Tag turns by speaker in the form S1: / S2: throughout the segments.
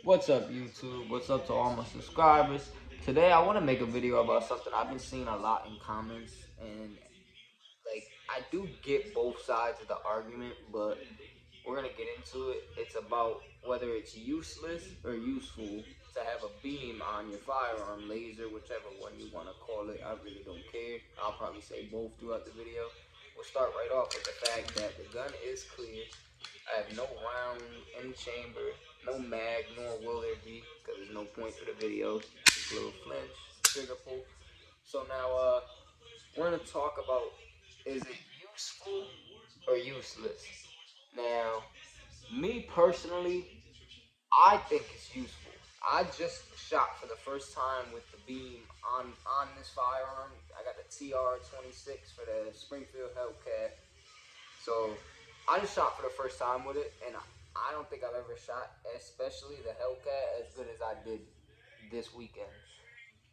S1: What's up, YouTube? What's up to all my subscribers? Today I want to make a video about something I've been seeing a lot in comments, and like I do get both sides of the argument, but we're gonna get into it. It's about whether it's useless or useful to have a beam on your firearm, laser, whichever one you want to call it. I really don't care. I'll probably say both throughout the video. We'll start right off with the fact that the gun is clear. I have no round in the chamber, no mag, nor will there be, because there's no point for the video. Just a little flinch, trigger pull. So now, we're gonna talk about, is it useful or useless? Now, me personally, I think it's useful. I just shot for the first time with the beam on this firearm. I got the TR-26 for the Springfield Hellcat. So I just shot for the first time with it, and I don't think I've ever shot, especially the Hellcat, as good as I did this weekend.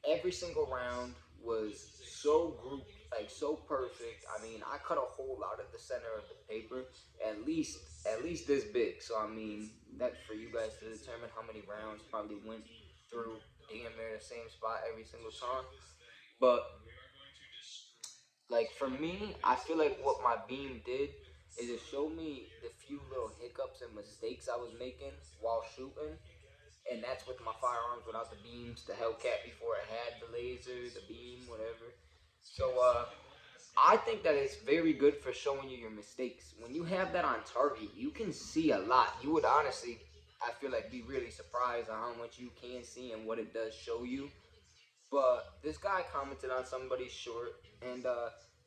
S1: Every single round was so grouped, like so perfect. I mean, I cut a hole out of the center of the paper, at least this big. So I mean, that's for you guys to determine how many rounds probably went through damn near the same spot every single time. But like for me, I feel like what my beam did is it showed me the few little hiccups and mistakes I was making while shooting, and that's with my firearms without the beams, the Hellcat before it had the laser, the beam, whatever. So I think that it's very good for showing you your mistakes. When you have that on target, you can see a lot. You would honestly, I feel like, be really surprised on how much you can see and what it does show you. But this guy commented on somebody's short, and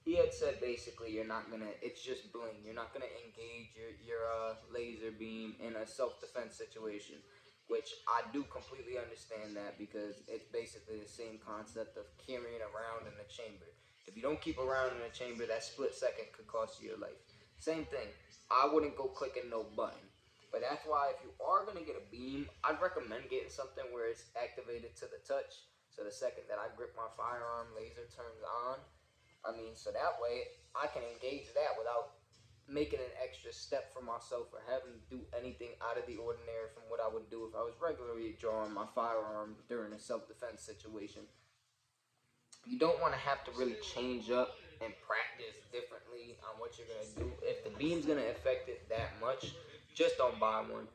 S1: he had said basically you're not gonna. It's just bling. You're not gonna engage your laser beam in a self-defense situation, which I do completely understand that because it's basically the same concept of carrying around in a chamber. If you don't keep around in a chamber, that split second could cost you your life. Same thing. I wouldn't go clicking no button. But that's why if you are gonna get a beam, I'd recommend getting something where it's activated to the touch. So the second that I grip my firearm, laser turns on. I mean, so that way I can engage that without making an extra step for myself or having to do anything out of the ordinary from what I would do if I was regularly drawing my firearm during a self-defense situation. You don't want to have to really change up and practice differently on what you're going to do. If the beam's going to affect it that much, just don't buy one.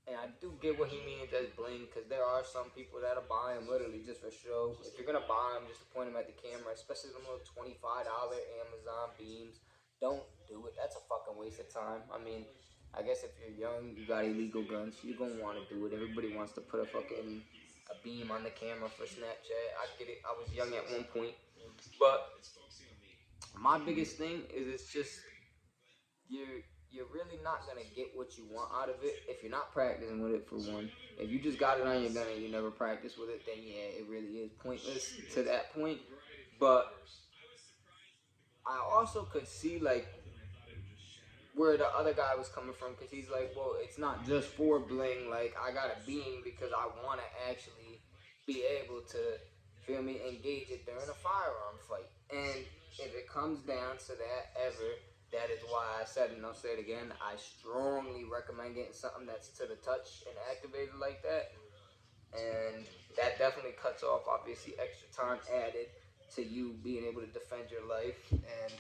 S1: And I do get what he means as bling, because there are some people that'll buy them literally just for show. If you're gonna buy them just to point them at the camera, especially them little $25 Amazon beams, don't do it. That's a fucking waste of time. I mean, I guess if you're young, you got illegal guns, you're gonna want to do it. Everybody wants to put a beam on the camera for Snapchat. I get it. I was young at one point, but my biggest thing is it's just you're really not gonna get what you want out of it if you're not practicing with it. For one, if you just got it on your gun and you never practice with it, then yeah, it really is pointless to that point. But I also could see like where the other guy was coming from, because he's like, well, it's not just for bling. Like, I got a beam because I want to actually be able to, feel me, engage it during a firearm fight. And if it comes down to that ever, that is why I said, and I'll say it again, I strongly recommend getting something that's to the touch and activated like that. And that definitely cuts off, obviously, extra time added to you being able to defend your life. And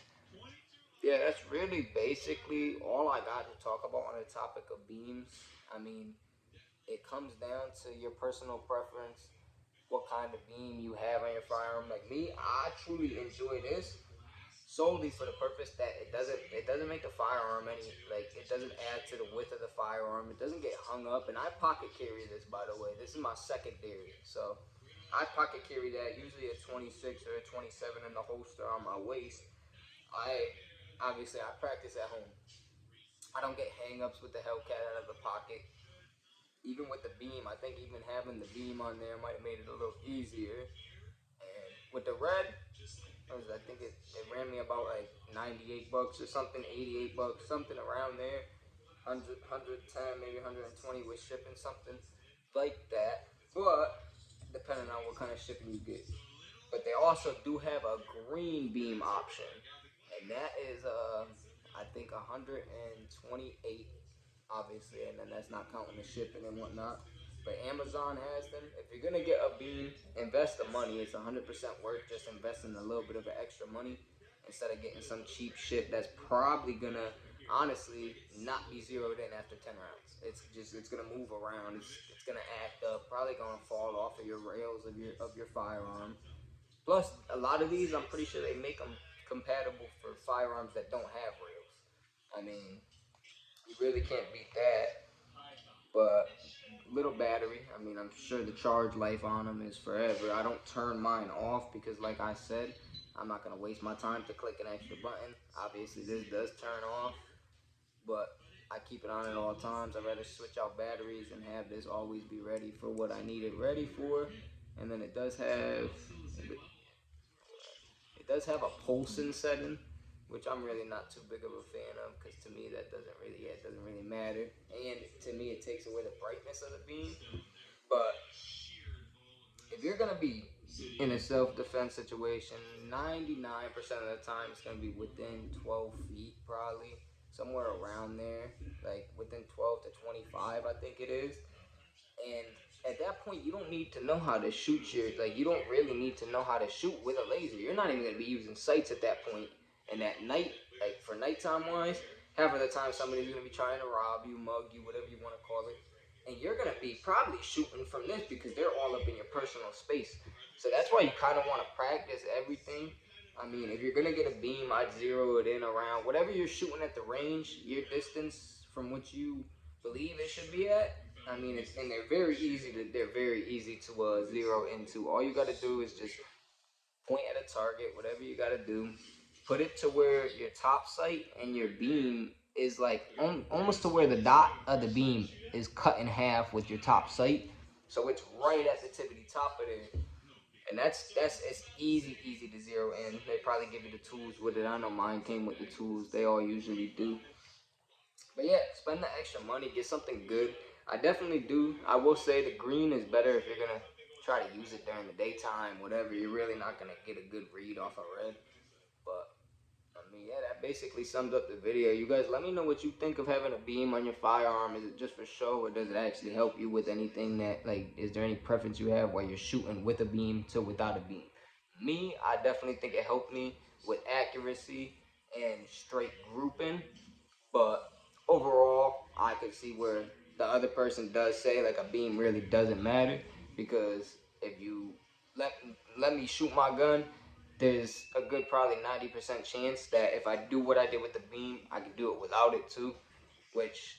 S1: yeah, that's really basically all I got to talk about on the topic of beams. I mean, it comes down to your personal preference, what kind of beam you have on your firearm. Like me, I truly enjoy this solely for the purpose that it doesn't make the firearm any, like, it doesn't add to the width of the firearm. It doesn't get hung up, and I pocket carry this, by the way. This is my secondary, so I pocket carry that, usually a 26 or a 27 in the holster on my waist. I obviously I practice at home. I don't get hangups with the Hellcat out of the pocket. Even with the beam, I think even having the beam on there might have made it a little easier. And with the red, I think it ran me about like 98 bucks or something, 88 bucks, something around there. 110, maybe 120 with shipping, something like that. But depending on what kind of shipping you get. But they also do have a green beam option, and that is I think 128, obviously, and then that's not counting the shipping and whatnot. but Amazon has them. If you're gonna get a beam, invest the money. It's 100% worth just investing a little bit of extra money instead of getting some cheap shit that's probably gonna honestly not be zeroed in after 10 rounds. It's gonna move around. It's gonna act up. Probably gonna fall off of your rails of your firearm. Plus, a lot of these, I'm pretty sure they make them compatible for firearms that don't have rails. I mean, you really can't beat that. But little battery. I mean, I'm sure the charge life on them is forever. I don't turn mine off because, like I said, I'm not gonna waste my time to click an extra button. Obviously, this does turn off, but I keep it on at all times. I'd rather switch out batteries and have this always be ready for what I need it ready for. And then it does have a pulsing setting, which I'm really not too big of a fan of because to me that it doesn't really matter. And to me, it takes away the brightness of the beam. But if you're gonna be in a self-defense situation, 99% of the time it's gonna be within 12 feet, probably somewhere around there, like within 12 to 25, I think it is. And at that point, you don't need to know how to shoot you don't really need to know how to shoot with a laser. You're not even gonna be using sights at that point. And at night, like for nighttime wise, half of the time somebody's gonna be trying to rob you, mug you, whatever you want to call it, and you're gonna be probably shooting from this because they're all up in your personal space. So that's why you kind of want to practice everything. I mean, if you're gonna get a beam, I'd zero it in around whatever you're shooting at the range, your distance from what you believe it should be at. I mean, they're very easy to zero into. All you got to do is just point at a target, whatever you got to do, put it to where your top sight and your beam is like almost to where the dot of the beam is cut in half with your top sight. So it's right at the tippity top of there. And that's it's easy to zero in. They probably give you the tools with it. I know mine came with the tools. They all usually do. But yeah, spend the extra money, get something good. I definitely do. I will say the green is better if you're gonna try to use it during the daytime, whatever. You're really not gonna get a good read off of red. But I mean, yeah, that basically sums up the video. You guys, let me know what you think of having a beam on your firearm. Is it just for show, or does it actually help you with anything that, like, is there any preference you have while you're shooting with a beam to without a beam? Me, I definitely think it helped me with accuracy and straight grouping. But overall, I could see where the other person does say like a beam really doesn't matter because if you let let me shoot my gun, there's a good probably 90% chance that if I do what I did with the beam, I can do it without it too, which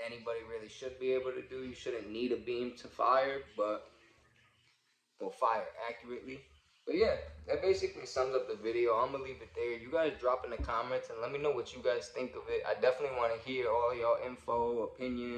S1: anybody really should be able to do. You shouldn't need a beam to fire, but will fire accurately. But yeah, that basically sums up the video. I'm gonna leave it there. You guys drop in the comments and let me know what you guys think of it. I definitely want to hear all y'all info, opinions.